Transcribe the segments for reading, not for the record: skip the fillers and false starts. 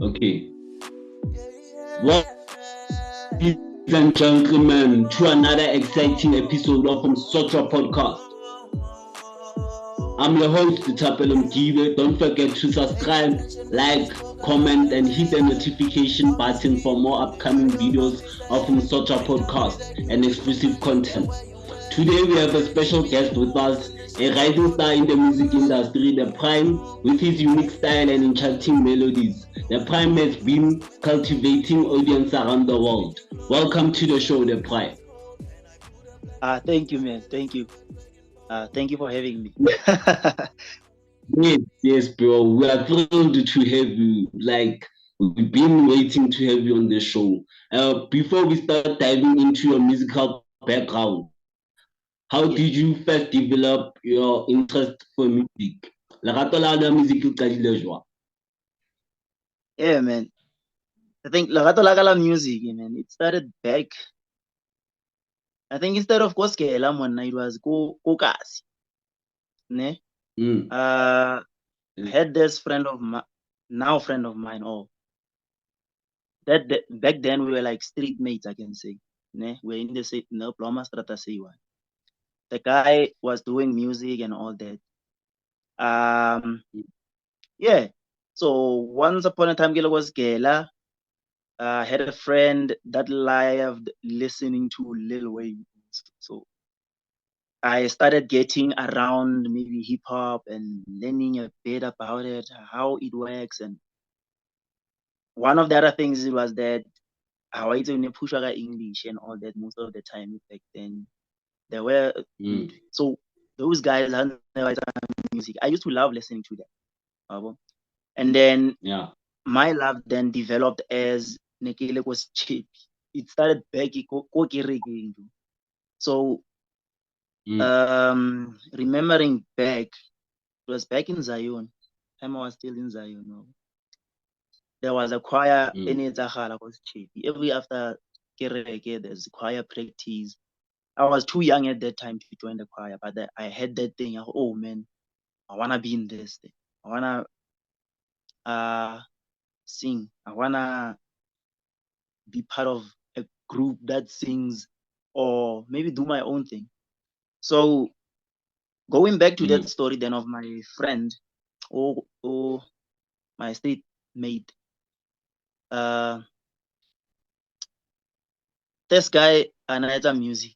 Okay. Well, ladies and gentlemen, to another exciting episode of mostrapodcast. I'm your host, Dapryme. Don't forget to subscribe, like, comment, and hit the notification button for more upcoming videos of mostrapodcast and exclusive content. Today we have a special guest with us, a rising star in the music industry, Dapryme, with his unique style and enchanting melodies. Dapryme has been cultivating audience around the world. Welcome to the show, Dapryme. Thank you, man. Thank you. Thank you for having me. Yes, bro. We are thrilled to have you. Like, we've been waiting to have you on the show. Before we start diving into your musical background, how did you first develop your interest for music? Lerato la la music le qadile jwang? Yeah, man. I think Lagato Lagala music, man. It started back. I think instead of Koskela Mona, it was Kokasi. Ne? Mm. Had this friend of my now friend of mine. Oh, that back then we were like street mates, I can say. Ne? We're in the same no Ploma Strata Sewa. The guy was doing music and all that. Yeah. So once upon a time, Gela was Gela. I had a friend that loved listening to Lil Wayne. So I started getting around maybe hip hop and learning a bit about it, how it works. And one of the other things was that how I didn't push English and all that most of the time back then. There were so those guys had music. I used to love listening to them. And then my love then developed as Nekele was cheap. It started back so remembering back, it was back in Zion. Time I was still in Zion. No? There was a choir in Itzagala was cheap. Every after Kereke, there's choir practice. I was too young at that time to join the choir, but I had that thing. Oh man, I wanna be in this thing. I wanna sing. I wanna be part of a group that sings, or maybe do my own thing. So going back to that story then of my friend, or my state mate, this guy another music.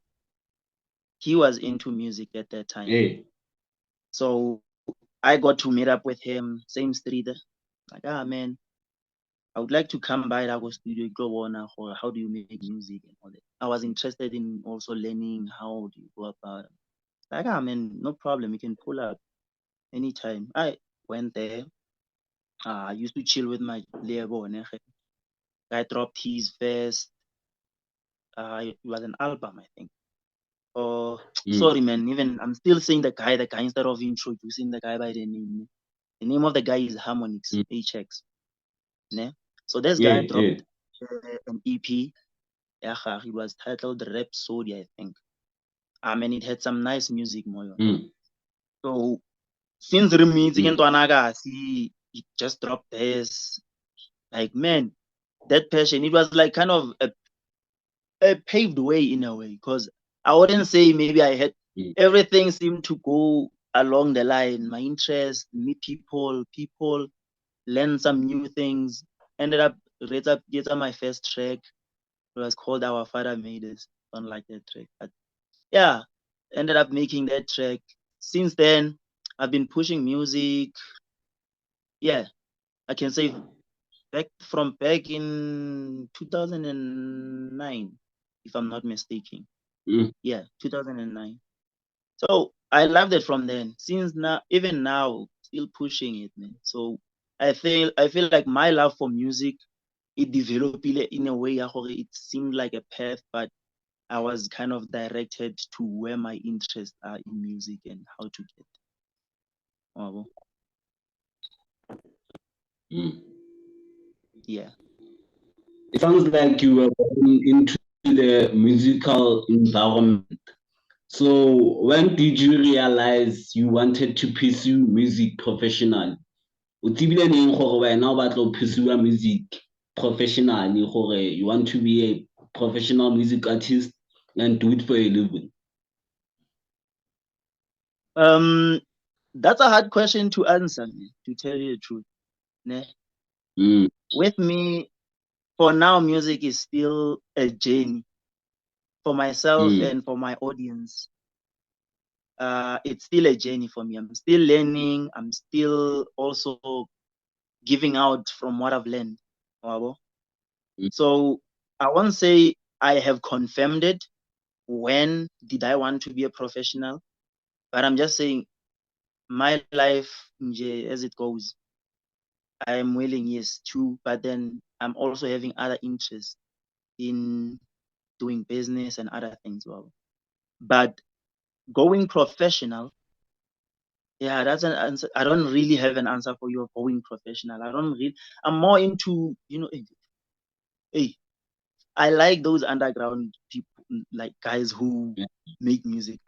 He was into music at that time. Hey. So I got to meet up with him, same street. Like, man, I would like to come by the studio, go on, or how do you make music and all that. I was interested in also learning how do you go about it. Like, man, no problem. You can pull up anytime. I went there. I used to chill with my label. I dropped his first. It was an album, I think. Oh, sorry, man. Even I'm still saying the guy instead of introducing the guy by the name. The name of the guy is Harmonix, HX. Ne? So this guy dropped an EP. Yeah, it was titled Rhapsody, I think. I mean, it had some nice music, more. So since the music into Anaga, he just dropped this. Like, man, that passion, it was like kind of a paved way in a way, because I wouldn't say maybe I had everything seemed to go along the line. My interest, meet people, learn some new things. Ended up get my first track. It was called Our Father Made Us. Don't like that track, but yeah, ended up making that track. Since then, I've been pushing music. Yeah, I can say back in 2009, if I'm not mistaken. Yeah, 2009. So I loved it from then. Since now, even now, still pushing it, man. So I feel like my love for music, it developed in a way it seemed like a path, but I was kind of directed to where my interests are in music and how to get. Yeah. It sounds like you were born into the musical environment. So when did you realize you wanted to pursue music professionally? o tsebile neng gore wena o batla ho pursue music professionally, gore you want to be a professional music artist and do it for a living? That's a hard question to answer, man, to tell you the truth. Né? With me, for now, music is still a journey for myself and for my audience. It's still a journey for me. I'm still learning. I'm still also giving out from what I've learned. So I won't say I have confirmed it. When did I want to be a professional? But I'm just saying my life as it goes. I am willing, yes, to, but then I'm also having other interests in doing business and other things. But going professional, yeah, that's an answer. I don't really have an answer for you of going professional. I'm more into, hey, I like those underground people, like guys who make music.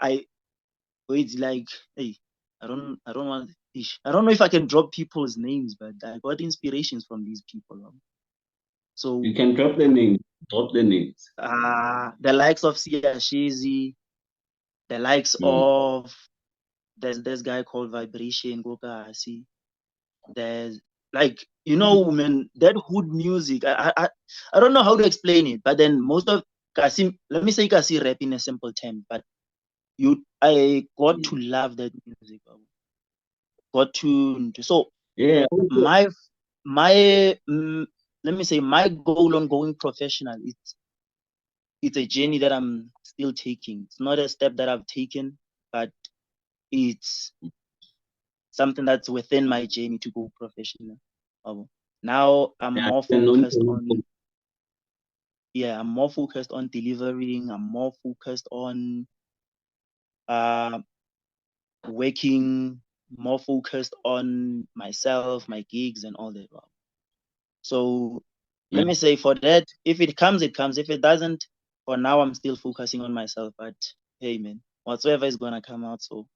It's like, hey, I don't want, I don't know if I can drop people's names, but I got inspirations from these people. So you can drop the names. Drop the names. The likes of Shizi, the likes of there's this guy called Vibration Gokasi. There's like man, that hood music. I don't know how to explain it, but then most of Kasi, let me say Kasi rap in a simple term, but I got to love that music. Got to so yeah. my let me say my goal on going professional, it's a journey that I'm still taking. It's not a step that I've taken, but it's something that's within my journey to go professional. Now I'm more focused on I'm more focused on delivering. I'm more focused on working, more focused on myself, my gigs and all that. So let me say for that, if it comes, it comes. If it doesn't, for now I'm still focusing on myself. But hey man, whatsoever is gonna come out, so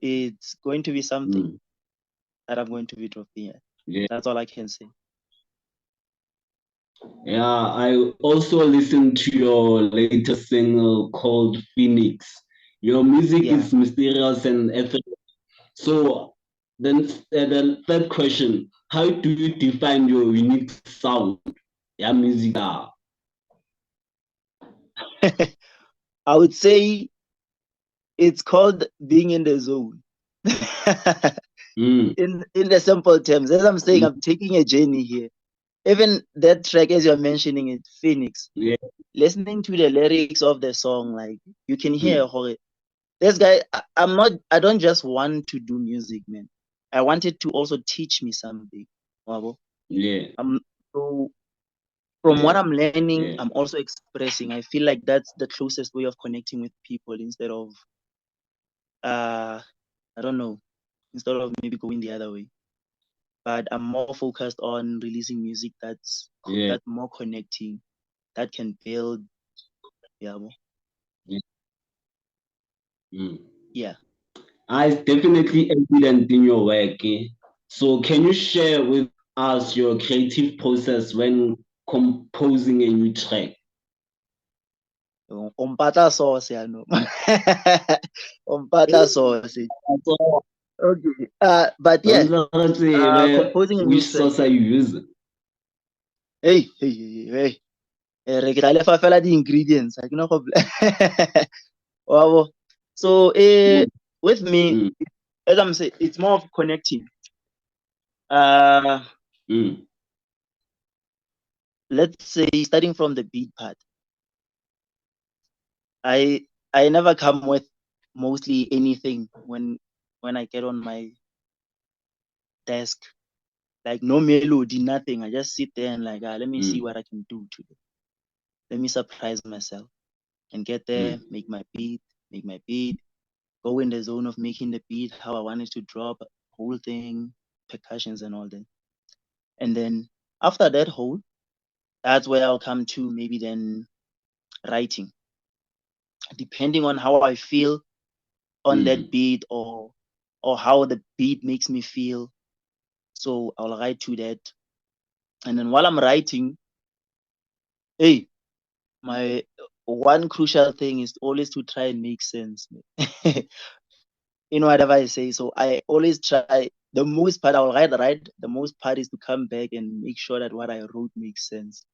it's going to be something that I'm going to be dropping. Yeah. That's all I can say. Yeah, I also listened to your latest single called Phoenix. Your music is mysterious and ethereal. So then the third question, how do you define your unique sound? Yeah, music. I would say it's called being in the zone. In the simple terms, as I'm saying, I'm taking a journey here. Even that track, as you're mentioning it, Phoenix. Yeah. Listening to the lyrics of the song, like you can hear this guy. I don't just want to do music, man. I wanted to also teach me something. Yeah. So from what I'm learning, I'm also expressing. I feel like that's the closest way of connecting with people instead of I don't know, instead of maybe going the other way. But I'm more focused on releasing music that's more connecting, that can build. Yeah. Yeah. It's definitely evident in your work. So can you share with us your creative process when composing a new track? Umpata sauce, umpata sauce. Okay. But yeah, composing a new Which sauce are you using? Hey. Re ke tla lefa fela the ingredients. I cannot So with me, as I'm saying, it's more of connecting. Let's say starting from the beat part. I never come with mostly anything when I get on my desk. Like no melody, nothing. I just sit there and like, let me see what I can do today. Let me surprise myself and get there, make my beat, go in the zone of making the beat, how I want it to drop, whole thing, percussions and all that. And then after that whole, that's where I'll come to maybe then writing. Depending on how I feel on that beat or or how the beat makes me feel. So I'll write to that. And then while I'm writing, hey, my one crucial thing is always to try and make sense in whatever I say. So I always try. The most part I'll write, right? The most part is to come back and make sure that what I wrote makes sense.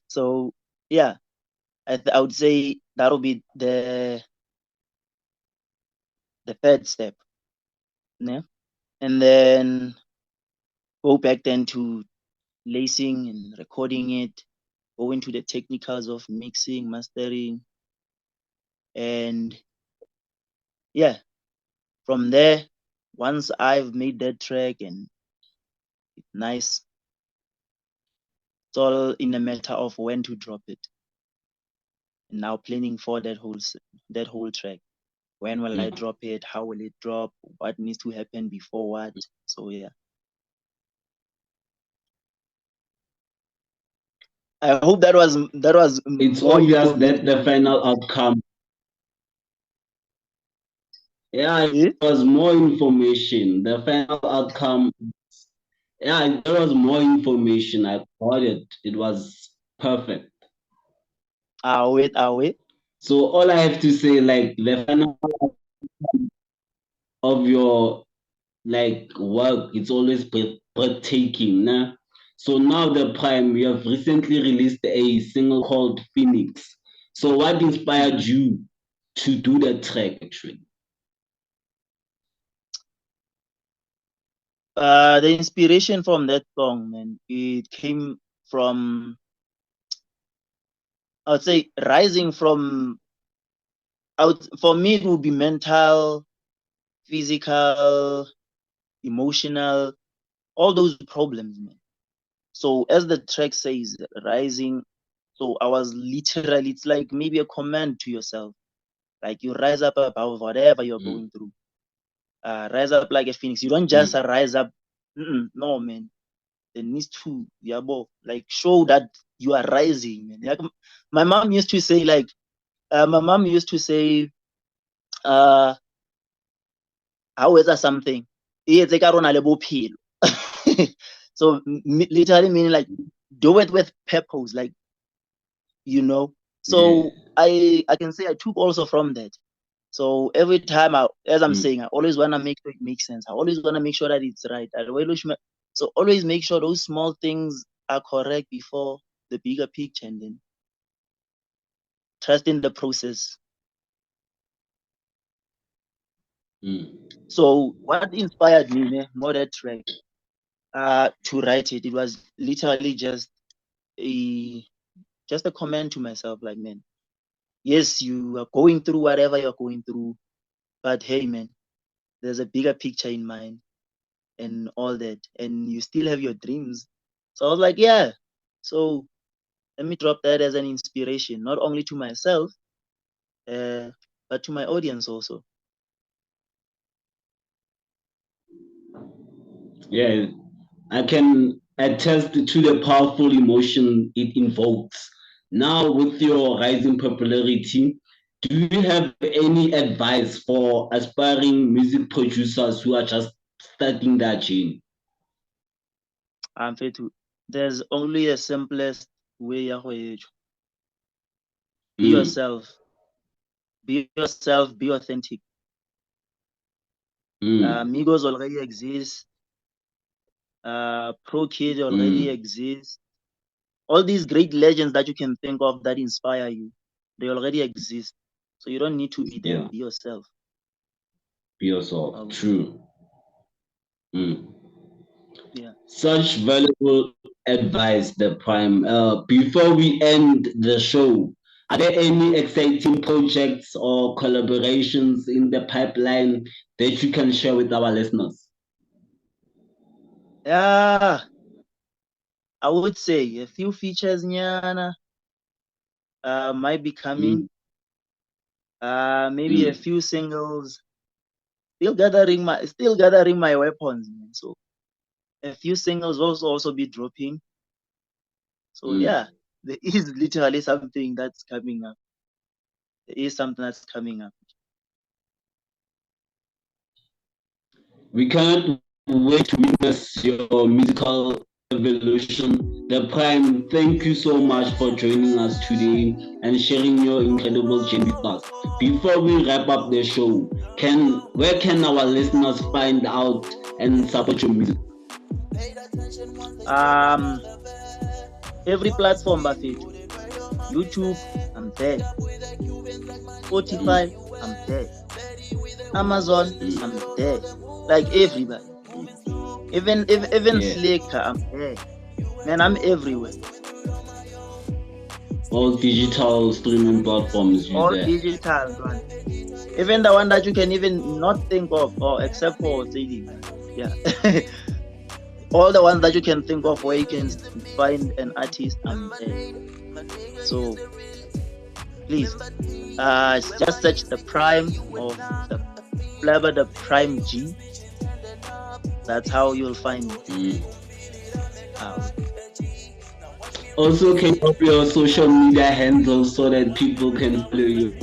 So yeah, I would say that'll be the third step. Yeah. And then go back then to lacing and recording it, go into the technicals of mixing, mastering, and yeah, from there, once I've made that track and it's nice, it's all in a matter of when to drop it. And now planning for that whole track. When will I drop it? How will it drop? What needs to happen before what? So yeah. I hope that was It's more obvious that information. the final outcome, yeah, it Eh? was more information. The final outcome, yeah, there was more information. I got it. It was perfect. I'll wait. So all I have to say, like the final of your like work, it's always breathtaking. Nah? So now Dapryme, we have recently released a single called Phoenix. So what inspired you to do that track actually? The inspiration from that song, man, it came from, I would say, rising from, for me, it would be mental, physical, emotional, all those problems, man. So as the track says, rising, so I was literally, it's like maybe a command to yourself. Like you rise up above whatever you're going through. Rise up like a phoenix. You don't just rise up. No, man. There needs to, yeah, like show that you are rising, man. Like, my mom used to say, like, uh, how is that something? It's like I don't know. So literally meaning like do it with purpose, like you know. Yeah. So I can say I took also from that. So every time as I'm saying, I always wanna make sure it makes sense. I always wanna make sure that it's right. So always make sure those small things are correct before the bigger picture, and then trust in the process. So what inspired me, more that track, to write it? It was literally a just a comment to myself, like, man, yes, you are going through whatever you're going through, but hey, man, there's a bigger picture in mind and all that, and you still have your dreams. So I was like, yeah. So let me drop that as an inspiration, not only to myself, uh, but to my audience also. Yeah, I can attest to the powerful emotion it invokes. Now, with your rising popularity, do you have any advice for aspiring music producers who are just starting their journey? I'm fair to. There's only a simplest way ya go etšwa. Be Mm, yourself. Be yourself. Be authentic. mm, Migos already exist. Pro Kid already mm. exists. All these great legends that you can think of that inspire you, they already exist. So you don't need to be them. Yeah, Be yourself. be yourself. True. Mm. Yeah. Such valuable advice, the Prime. Before we end the show, are there any exciting projects or collaborations in the pipeline that you can share with our listeners? Yeah. I would say a few features nyana might be coming. Mm, Maybe a mm, few singles. Still gathering my weapons, man. So a few singles will also be dropping. So yeah, mm. there is literally something that's coming up. There is something that's coming up. We can't wait to witness your musical evolution. Dapryme, thank you so much for joining us today and sharing your incredible journey with us. Before we wrap up the show, where can our listeners find out and support your music? Every platform, Bafethu. YouTube, I'm there. Spotify, I'm there. Amazon, I'm there. Like everybody. Even Slicker, I'm there. Man, I'm everywhere. All digital streaming platforms. All digital, man. Even the one that you can even not think of, or except for CD. Yeah. All the ones that you can think of where you can find an artist, I'm there. So please, just search Dapryme of the flavor, Dapryme G. That's how you'll find me. Also, can you drop your social media handles so that people can follow you?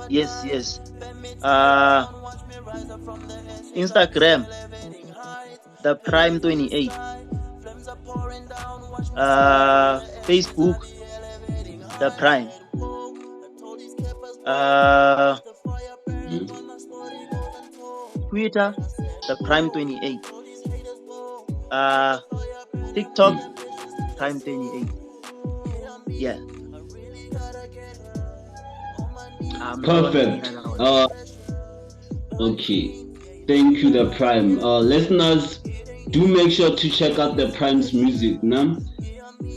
Yes. Instagram, Dapryme28. Facebook, Dapryme. Twitter, Dapryme28. TikTok, Dapryme28. Yeah. Perfect. Okay. Thank you, Dapryme. Listeners, do make sure to check out Dapryme's music. Nah?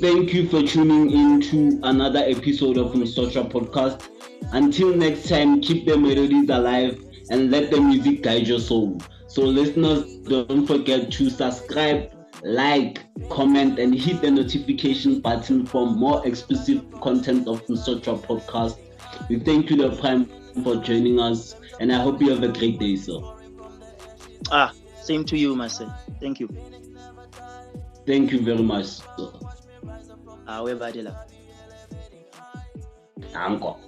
Thank you for tuning in to another episode of Mostrapodcast Podcast. Until next time, keep the melodies alive and let the music guide your soul. So listeners, don't forget to subscribe, like, comment, and hit the notification button for more exclusive content of Mostrapodcast Podcast. We thank you, Dapryme, for joining us, and I hope you have a great day, sir. Same to you, myself. Thank you. Thank you very much, sir. Webadela. Uncle.